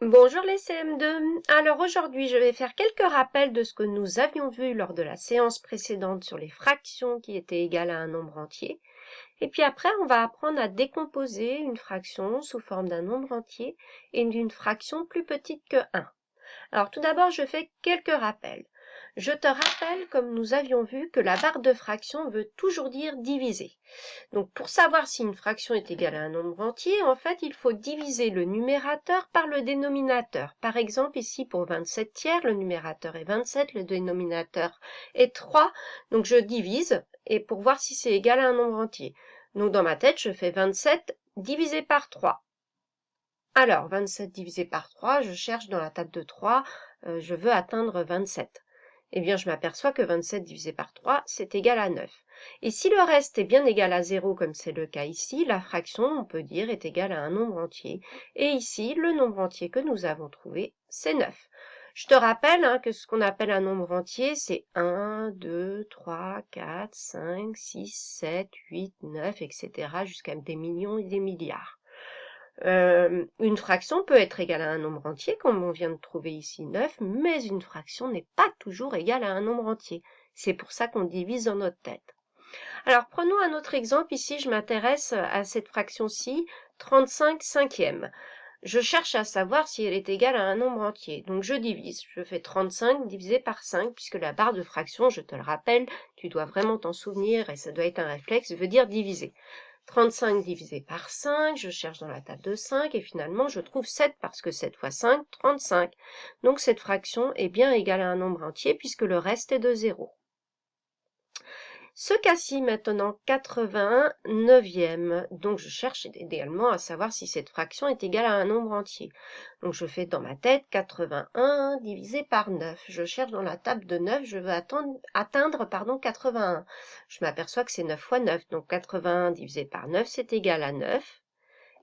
Bonjour les CM2. Alors aujourd'hui, je vais faire quelques rappels de ce que nous avions vu lors de la séance précédente sur les fractions qui étaient égales à un nombre entier. Et puis après, on va apprendre à décomposer une fraction sous forme d'un nombre entier et d'une fraction plus petite que 1. Alors tout d'abord, je fais quelques rappels. Je te rappelle, comme nous avions vu, que la barre de fraction veut toujours dire diviser. Donc pour savoir si une fraction est égale à un nombre entier, en fait, il faut diviser le numérateur par le dénominateur. Par exemple, ici pour 27 tiers, le numérateur est 27, le dénominateur est 3. Donc je divise et pour voir si c'est égal à un nombre entier. Donc dans ma tête, je fais 27 divisé par 3. Alors, 27 divisé par 3, je cherche dans la table de 3, je veux atteindre 27. Eh bien, je m'aperçois que 27 divisé par 3, c'est égal à 9. Et si le reste est bien égal à 0, comme c'est le cas ici, la fraction, on peut dire, est égale à un nombre entier. Et ici, le nombre entier que nous avons trouvé, c'est 9. Je te rappelle que ce qu'on appelle un nombre entier, c'est 1, 2, 3, 4, 5, 6, 7, 8, 9, etc., jusqu'à des millions et des milliards. Une fraction peut être égale à un nombre entier, comme on vient de trouver ici 9, mais une fraction n'est pas toujours égale à un nombre entier. C'est pour ça qu'on divise dans notre tête. Alors prenons un autre exemple. Ici, je m'intéresse à cette fraction-ci, 35 cinquièmes. Je cherche à savoir si elle est égale à un nombre entier. Donc je divise. Je fais 35 divisé par 5, puisque la barre de fraction, je te le rappelle, tu dois vraiment t'en souvenir et ça doit être un réflexe, veut dire diviser. 35 divisé par 5, je cherche dans la table de 5 et finalement je trouve 7 parce que 7 fois 5, 35. Donc cette fraction est bien égale à un nombre entier puisque le reste est de 0. Ce cas-ci maintenant 81 neuvième. Donc je cherche également à savoir si cette fraction est égale à un nombre entier. Donc je fais dans ma tête 81 divisé par 9. Je cherche dans la table de 9, je veux atteindre 81. Je m'aperçois que c'est 9 fois 9. Donc 81 divisé par 9, c'est égal à 9.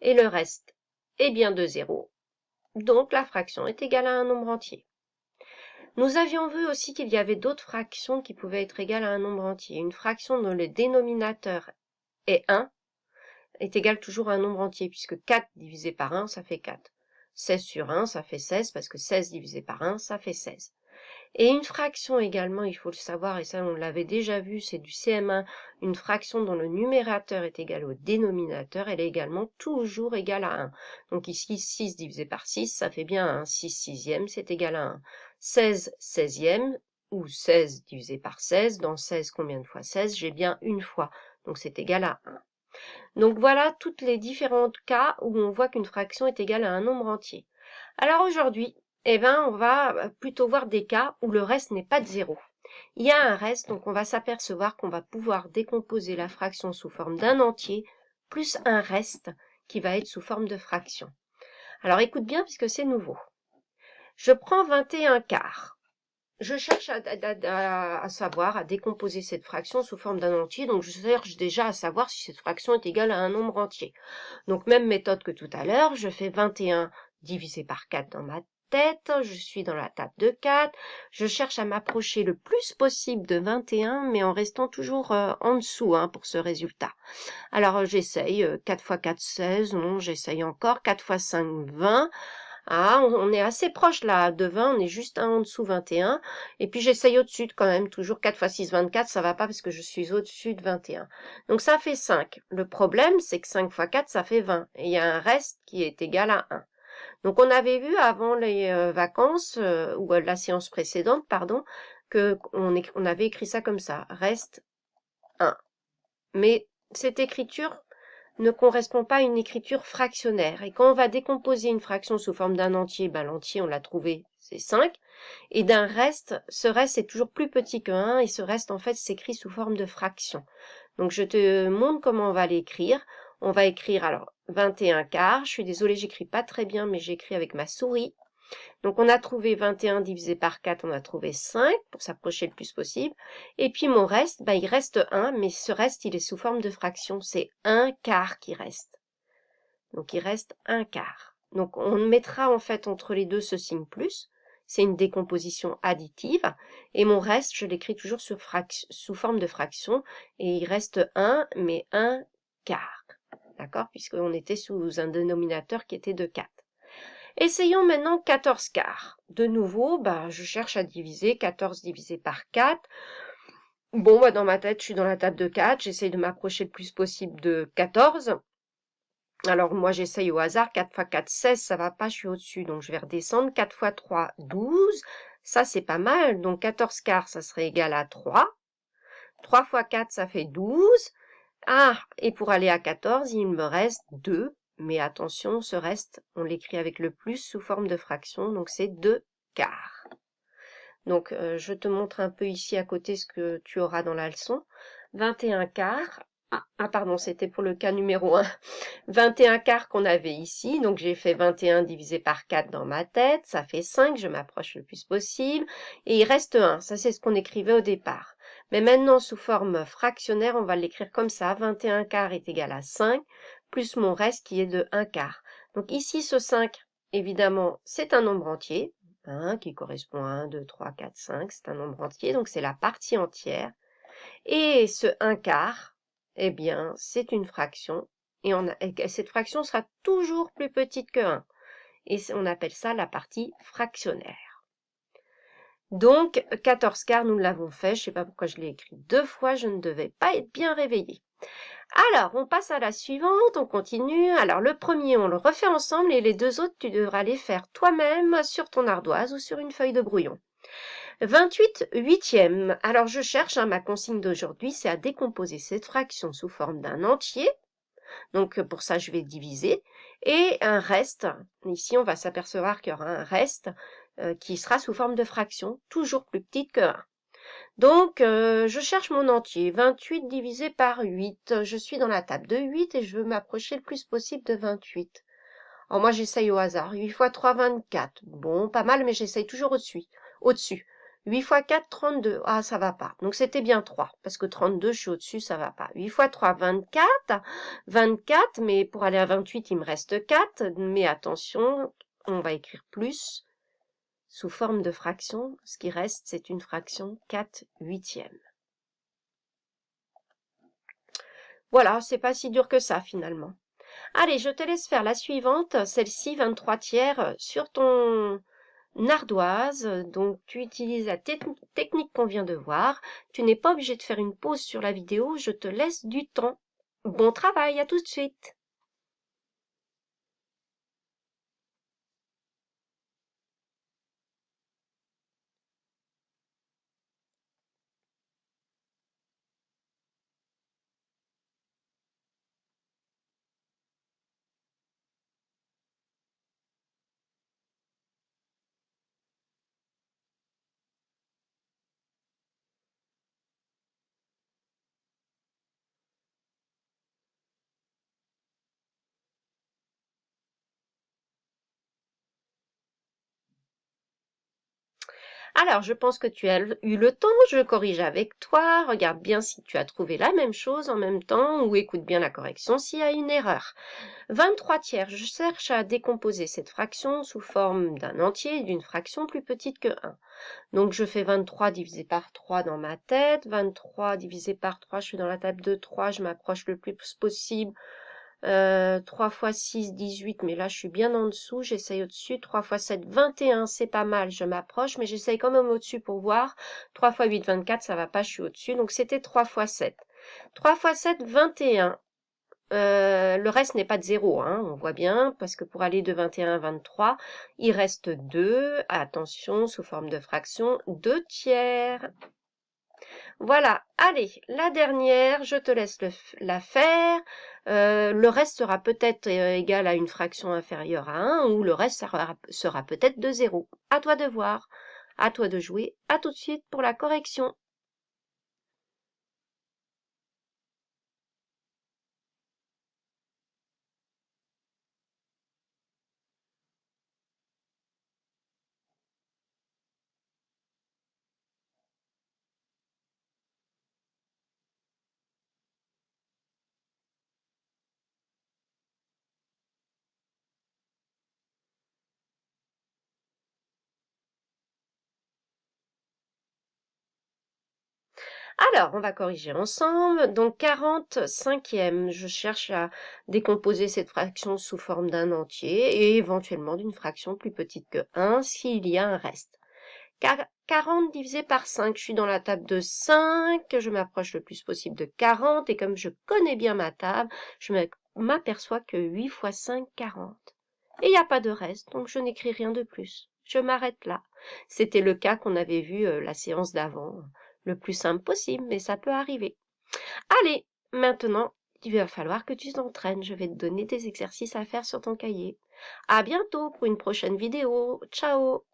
Et le reste est bien de 0. Donc la fraction est égale à un nombre entier. Nous avions vu aussi qu'il y avait d'autres fractions qui pouvaient être égales à un nombre entier. Une fraction dont le dénominateur est 1 est égal toujours à un nombre entier, puisque 4 divisé par 1, ça fait 4. 16 sur 1, ça fait 16, parce que 16 divisé par 1, ça fait 16. Et une fraction également, il faut le savoir, et ça on l'avait déjà vu, c'est du CM1, une fraction dont le numérateur est égal au dénominateur, elle est également toujours égale à 1. Donc ici, 6 divisé par 6, ça fait bien 1. 6 sixième, c'est égal à 1. 16 seizième, ou 16 divisé par 16, dans 16, combien de fois 16? J'ai bien une fois, donc c'est égal à 1. Donc voilà toutes les différents cas où on voit qu'une fraction est égale à un nombre entier. Alors aujourd'hui, on va plutôt voir des cas où le reste n'est pas de 0. Il y a un reste, donc on va s'apercevoir qu'on va pouvoir décomposer la fraction sous forme d'un entier, plus un reste qui va être sous forme de fraction. Alors écoute bien puisque c'est nouveau. Je prends 21 quarts. Je cherche à savoir, à décomposer cette fraction sous forme d'un entier, donc je cherche déjà à savoir si cette fraction est égale à un nombre entier. Donc même méthode que tout à l'heure, je fais 21 divisé par 4 dans ma tête, je suis dans la table de 4, je cherche à m'approcher le plus possible de 21, mais en restant toujours en dessous pour ce résultat. Alors j'essaye, 4 fois 4, 16, non, j'essaye encore, 4 fois 5, 20, on est assez proche là de 20, on est juste un en dessous 21. Et puis j'essaye au-dessus quand même, toujours 4 fois 6, 24, ça va pas parce que je suis au-dessus de 21. Donc ça fait 5. Le problème, c'est que 5 fois 4, ça fait 20. Et il y a un reste qui est égal à 1. Donc on avait vu avant les vacances, ou la séance précédente, pardon, qu'on avait écrit ça comme ça, reste 1. Mais cette écriture ne correspond pas à une écriture fractionnaire. Et quand on va décomposer une fraction sous forme d'un entier, l'entier, on l'a trouvé, c'est 5. Et d'un reste, ce reste est toujours plus petit que 1, et ce reste, en fait, s'écrit sous forme de fraction. Donc, je te montre comment on va l'écrire. On va écrire, alors, 21 quarts. Je suis désolée, j'écris pas très bien, mais j'écris avec ma souris. Donc on a trouvé 21 divisé par 4, on a trouvé 5 pour s'approcher le plus possible. Et puis mon reste, il reste 1, mais ce reste, il est sous forme de fraction. C'est 1 quart qui reste. Donc il reste 1 quart. Donc on mettra en fait entre les deux ce signe plus. C'est une décomposition additive. Et mon reste, je l'écris toujours sous forme de fraction. Et il reste 1, mais 1 quart. D'accord? Puisqu'on était sous un dénominateur qui était de 4. Essayons maintenant 14 quarts. De nouveau, je cherche à diviser 14 divisé par 4. Bon, dans ma tête, je suis dans la table de 4. J'essaye de m'approcher le plus possible de 14. Alors, moi, j'essaye au hasard. 4 fois 4, 16, ça va pas, je suis au-dessus. Donc, je vais redescendre. 4 fois 3, 12. Ça, c'est pas mal. Donc, 14 quarts, ça serait égal à 3. 3 fois 4, ça fait 12. Ah, et pour aller à 14, il me reste 2. Mais attention, ce reste, on l'écrit avec le plus sous forme de fraction. Donc, c'est 2 quarts. Donc, je te montre un peu ici à côté ce que tu auras dans la leçon. 21 quarts. Pardon, c'était pour le cas numéro 1. 21 quarts qu'on avait ici. Donc, j'ai fait 21 divisé par 4 dans ma tête. Ça fait 5. Je m'approche le plus possible. Et il reste 1. Ça, c'est ce qu'on écrivait au départ. Mais maintenant, sous forme fractionnaire, on va l'écrire comme ça. 21 quarts est égal à 5, plus mon reste qui est de 1 quart. Donc, ici, ce 5, évidemment, c'est un nombre entier. Qui correspond à 1, 2, 3, 4, 5, c'est un nombre entier, donc c'est la partie entière. Et ce 1 quart, eh bien, c'est une fraction, et cette fraction sera toujours plus petite que 1. Et on appelle ça la partie fractionnaire. Donc, 14 quarts, nous l'avons fait. Je ne sais pas pourquoi je l'ai écrit 2 fois, je ne devais pas être bien réveillée. Alors, on passe à la suivante, on continue. Alors, le premier, on le refait ensemble et les 2 autres, tu devras les faire toi-même sur ton ardoise ou sur une feuille de brouillon. 28 huitièmes. Alors, je cherche, ma consigne d'aujourd'hui, c'est à décomposer cette fraction sous forme d'un entier. Donc, pour ça, je vais diviser. Et un reste. Ici, on va s'apercevoir qu'il y aura un reste qui sera sous forme de fraction, toujours plus petite que 1. Donc, je cherche mon entier. 28 divisé par 8. Je suis dans la table de 8 et je veux m'approcher le plus possible de 28. Alors, moi, j'essaye au hasard. 8 fois 3, 24. Bon, pas mal, mais j'essaye toujours au-dessus. 8 fois 4, 32. Ah, ça va pas. Donc, c'était bien 3. Parce que 32, je suis au-dessus, ça va pas. 8 fois 3, 24. 24, mais pour aller à 28, il me reste 4. Mais attention, on va écrire plus. Sous forme de fraction, ce qui reste, c'est une fraction 4 huitièmes. Voilà, c'est pas si dur que ça finalement. Allez, je te laisse faire la suivante, celle-ci, 23 tiers, sur ton ardoise. Donc, tu utilises la technique qu'on vient de voir. Tu n'es pas obligé de faire une pause sur la vidéo, je te laisse du temps. Bon travail, à tout de suite. Alors, je pense que tu as eu le temps, je corrige avec toi, regarde bien si tu as trouvé la même chose en même temps ou écoute bien la correction s'il y a une erreur. 23 tiers, je cherche à décomposer cette fraction sous forme d'un entier et d'une fraction plus petite que 1. Donc, je fais 23 divisé par 3 dans ma tête, 23 divisé par 3, je suis dans la table de 3, je m'approche le plus possible. 3 fois 6, 18, mais là je suis bien en dessous, j'essaye au-dessus. 3 fois 7, 21, c'est pas mal, je m'approche, mais j'essaye quand même au-dessus pour voir. 3 fois 8, 24, ça va pas, je suis au-dessus, donc c'était 3 fois 7. 3 fois 7, 21. Le reste n'est pas de 0, on voit bien, parce que pour aller de 21 à 23, il reste 2, attention, sous forme de fraction, 2 tiers. Voilà, allez, la dernière, je te laisse la faire. Le reste sera peut-être égal à une fraction inférieure à 1 ou le reste sera peut-être de 0. À toi de voir, à toi de jouer. À tout de suite pour la correction. Alors, on va corriger ensemble. Donc 40 cinquièmes. Je cherche à décomposer cette fraction sous forme d'un entier et éventuellement d'une fraction plus petite que 1 s'il y a un reste. 40 divisé par 5, je suis dans la table de 5, je m'approche le plus possible de 40 et comme je connais bien ma table, je m'aperçois que 8 fois 5, 40. Et il n'y a pas de reste, donc je n'écris rien de plus. Je m'arrête là. C'était le cas qu'on avait vu la séance d'avant. Le plus simple possible, mais ça peut arriver. Allez, maintenant, il va falloir que tu t'entraînes. Je vais te donner des exercices à faire sur ton cahier. À bientôt pour une prochaine vidéo. Ciao!